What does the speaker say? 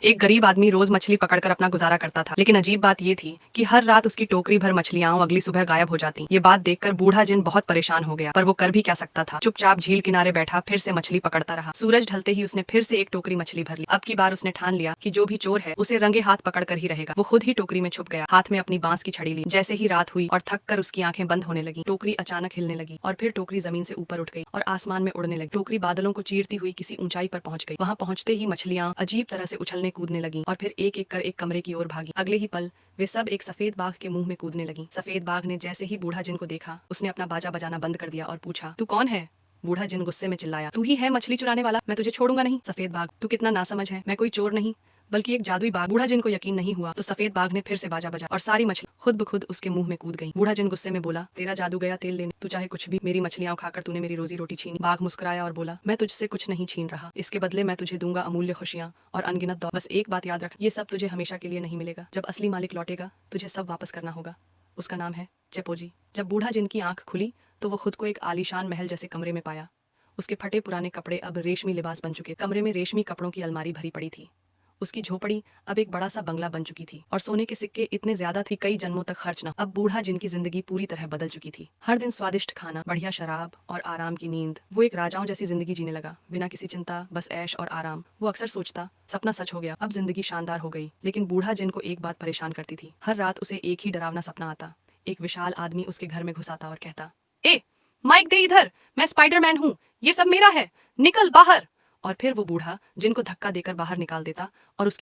एक गरीब आदमी रोज मछली पकड़कर अपना गुजारा करता था, लेकिन अजीब बात ये थी कि हर रात उसकी टोकरी भर मछलियां अगली सुबह गायब हो जाती। ये बात देखकर बूढ़ा जिन बहुत परेशान हो गया, पर वो कर भी क्या सकता था। चुपचाप झील किनारे बैठा फिर से मछली पकड़ता रहा। सूरज ढलते ही उसने फिर से एक टोकरी मछली भर ली। अब की बार उसने ठान लिया कि जो भी चोर है उसे रंगे हाथ पकड़ कर ही रहेगा। वो खुद ही टोकरी में छुप गया, हाथ में अपनी बांस की छड़ी ली। जैसे ही रात हुई और थक कर उसकी आंखें बंद होने लगी, टोकरी अचानक हिलने लगी और फिर टोकरी जमीन से ऊपर उठ गई और आसमान में उड़ने लगी। टोकरी बादलों को चीरती हुई किसी ऊंचाई पर पहुंच गई। वहां पहुंचते ही मछलियां अजीब तरह से उछलने कूदने लगी और फिर एक एक कर एक कमरे की ओर भागी। अगले ही पल वे सब एक सफेद बाघ के मुंह में कूदने लगी। सफेद बाघ ने जैसे ही बूढ़ा जिन को देखा, उसने अपना बाजा बजाना बंद कर दिया और पूछा, तू कौन है? बूढ़ा जिन गुस्से में चिल्लाया, तू ही है मछली चुराने वाला, मैं तुझे छोड़ूंगा नहीं। सफेद बाघ, तू कितना नासमझ है, मैं कोई चोर नहीं बल्कि एक जादुई बाघ। बूढ़ा जिन को यकीन नहीं हुआ तो सफेद बाघ ने फिर से बाजा बजा और सारी मछली खुद ब खुद उसके मुंह में कूद गई। बूढ़ा जिन गुस्से में बोला, तेरा जादू गया तेल लेने, तू चाहे कुछ भी, मेरी मछलियां खाकर तूने मेरी रोजी रोटी छीनी। बाघ मुस्कुराया और बोला, मैं तुझसे कुछ नहीं छीन रहा, इसके बदले मैं तुझे दूंगा अमूल्य खुशियां और अनगिनत दौलत। बस एक बात याद रख, ये सब तुझे हमेशा के लिए नहीं मिलेगा। जब असली मालिक लौटेगा तुझे सब वापस करना होगा। उसका नाम है चेपोजी। जब बूढ़ा जिन की आंख खुली तो वो खुद को एक आलीशान महल जैसे कमरे में पाया। उसके फटे पुराने कपड़े अब रेशमी लिबास बन चुके। कमरे में रेशमी कपड़ों की अलमारी भरी पड़ी थी। उसकी झोपड़ी अब एक बड़ा सा बंगला बन चुकी थी और सोने के सिक्के इतने ज्यादा थे कई जन्मों तक खर्च न। अब बूढ़ा जिनकी जिंदगी पूरी तरह बदल चुकी थी। हर दिन स्वादिष्ट खाना, बढ़िया शराब और आराम की नींद। वो एक राजाओं जैसी जिंदगी जीने लगा, बिना किसी चिंता, बस ऐश और आराम। वो अक्सर सोचता, सपना सच हो गया, अब जिंदगी शानदार हो गई। लेकिन बूढ़ा जिन को एक बात परेशान करती थी। हर रात उसे एक ही डरावना सपना आता। एक विशाल आदमी उसके घर में घुस आता और कहता, ए माइक दे इधर, मैं स्पाइडरमैन हूँ, ये सब मेरा है, निकल बाहर। और फिर वो बूढ़ा जिनको धक्का देकर बाहर निकाल देता और